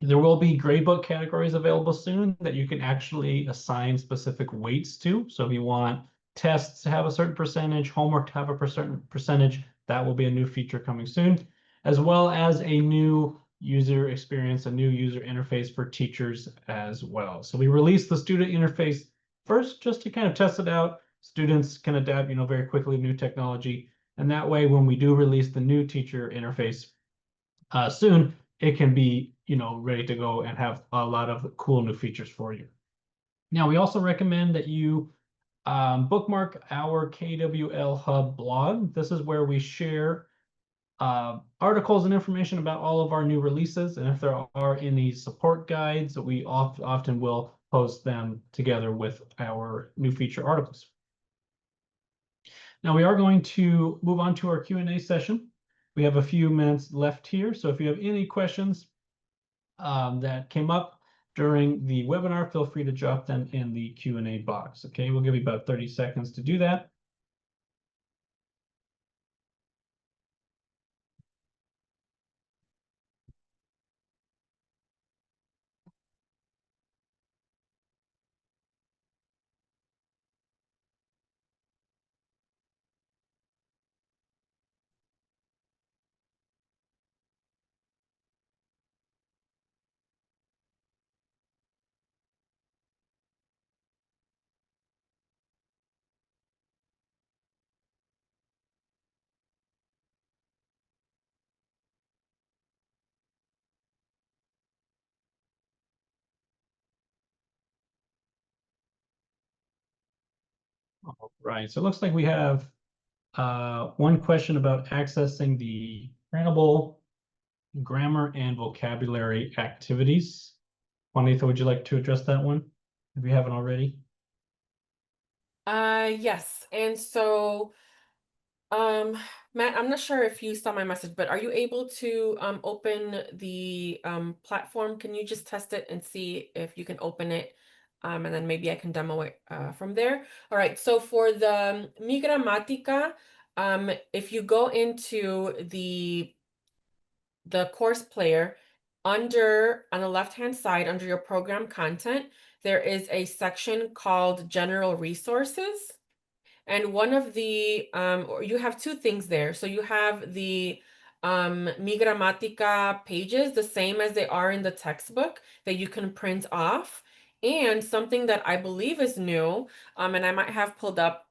There will be gradebook categories available soon that you can actually assign specific weights to. So if you want tests to have a certain percentage, homework to have a certain percentage, that will be a new feature coming soon, as well as a new user experience, a new user interface for teachers as well. So we released the student interface first just to kind of test it out. Students can adapt, very quickly to new technology. And that way, when we do release the new teacher interface soon, it can be, ready to go and have a lot of cool new features for you. Now, we also recommend that you bookmark our KWL Hub blog. This is where we share articles and information about all of our new releases. And if there are any support guides, we often will post them together with our new feature articles. Now we are going to move on to our Q&A session. We have a few minutes left here, so if you have any questions that came up during the webinar, feel free to drop them in the Q&A box. Okay, we'll give you about 30 seconds to do that. All right, so it looks like we have one question about accessing the printable grammar and vocabulary activities. Juanita, would you like to address that one if you haven't already? Yes. And so, Matt, I'm not sure if you saw my message, but are you able to open the platform? Can you just test it and see if you can open it? And then maybe I can demo it from there. All right. So for the Mi Gramática, if you go into the course player, under on the left-hand side, under your program content, there is a section called General Resources. And one of the, or you have two things there. So you have the Mi Gramática pages, the same as they are in the textbook, that you can print off. And something that I believe is new, and I might have pulled up,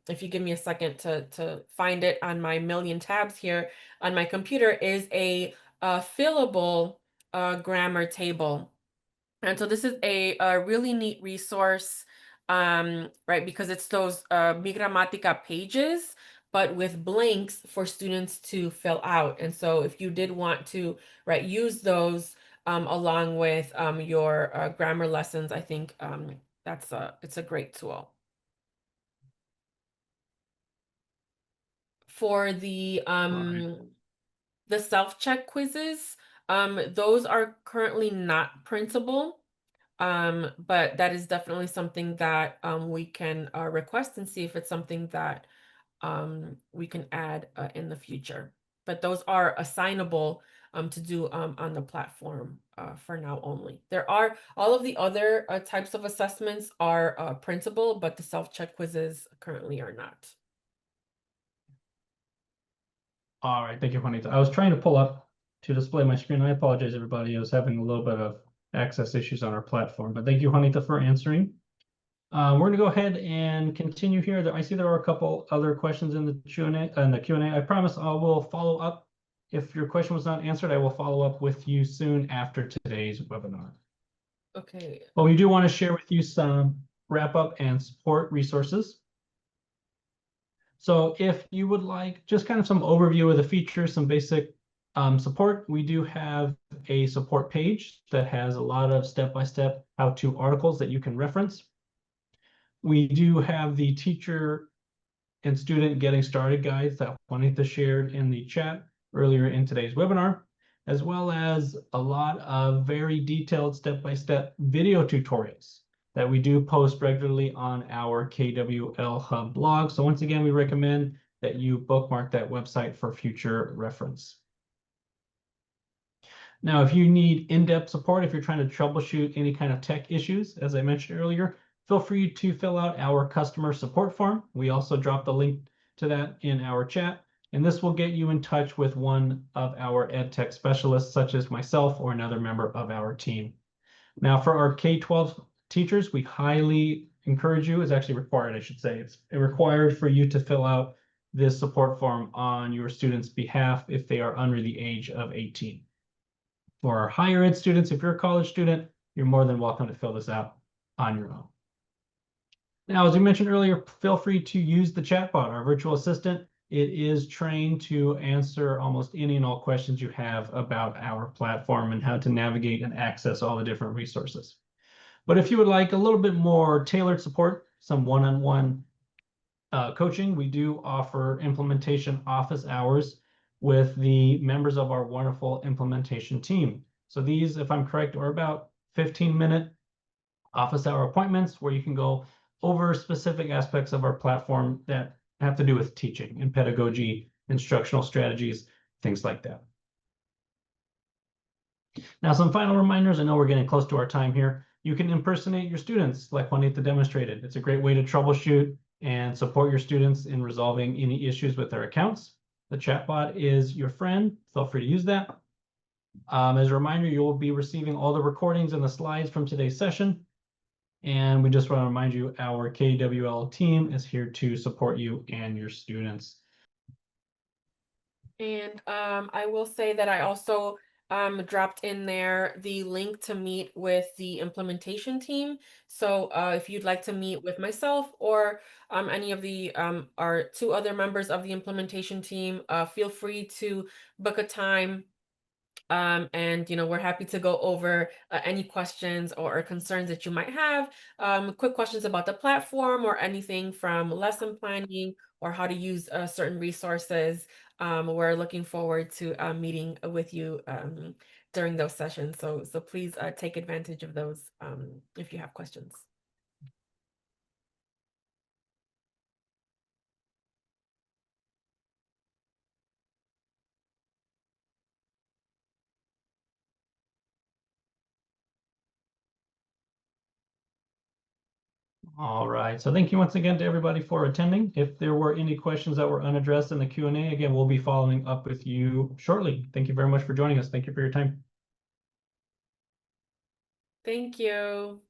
if you give me a second to find it on my million tabs here on my computer, is a fillable grammar table. And so this is a really neat resource, right? Because it's those Mi Gramática pages, but with blanks for students to fill out. And so if you did want to, right, use those along with your grammar lessons, I think it's a great tool. For the self-check quizzes, those are currently not printable. But that is definitely something that we can request and see if it's something that we can add in the future. But those are assignable to do on the platform for now only. There are all of the other types of assessments are printable, but the self-check quizzes currently are not. All right, thank you, Juanita. I was trying to pull up to display my screen. I apologize, everybody. I was having a little bit of access issues on our platform, but thank you, Juanita, for answering. We're going to go ahead and continue here. I see there are a couple other questions in the Q&A. I promise I will follow up. If your question was not answered, I will follow up with you soon after today's webinar. Okay. But we do want to share with you some wrap up and support resources. So if you would like just kind of some overview of the features, some basic support, we do have a support page that has a lot of step-by-step how-to articles that you can reference. We do have the teacher and student getting started guides that Juanita shared in the chat earlier in today's webinar, as well as a lot of very detailed step-by-step video tutorials that we do post regularly on our KWL Hub blog. So once again, we recommend that you bookmark that website for future reference. Now, if you need in-depth support, if you're trying to troubleshoot any kind of tech issues, as I mentioned earlier, feel free to fill out our customer support form. We also dropped the link to that in our chat, and this will get you in touch with one of our EdTech specialists, such as myself or another member of our team. Now, for our K-12 teachers, we highly encourage you, it's actually required, I should say, it's required for you to fill out this support form on your students' behalf if they are under the age of 18. For our higher ed students, if you're a college student, you're more than welcome to fill this out on your own. Now, as we mentioned earlier, feel free to use the chatbot, our virtual assistant. It is trained to answer almost any and all questions you have about our platform and how to navigate and access all the different resources. But if you would like a little bit more tailored support, some one-on-one coaching, we do offer implementation office hours with the members of our wonderful implementation team. So these, if I'm correct, are about 15-minute office hour appointments where you can go over specific aspects of our platform that have to do with teaching and pedagogy, instructional strategies, things like that. Now, some final reminders. I know we're getting close to our time here. You can impersonate your students like Juanita demonstrated. It's a great way to troubleshoot and support your students in resolving any issues with their accounts. The chatbot is your friend. Feel free to use that. As a reminder, you will be receiving all the recordings and the slides from today's session. And we just want to remind you, our KWL team is here to support you and your students. And I will say that I also dropped in there the link to meet with the implementation team. So if you'd like to meet with myself or any of the our two other members of the implementation team, feel free to book a time. And we're happy to go over any questions or concerns that you might have. Quick questions about the platform or anything from lesson planning or how to use certain resources. We're looking forward to meeting with you during those sessions. So please take advantage of those if you have questions. All right, so thank you once again to everybody for attending. If there were any questions that were unaddressed in the Q&A, again, we'll be following up with you shortly. Thank you very much for joining us. Thank you for your time. Thank you.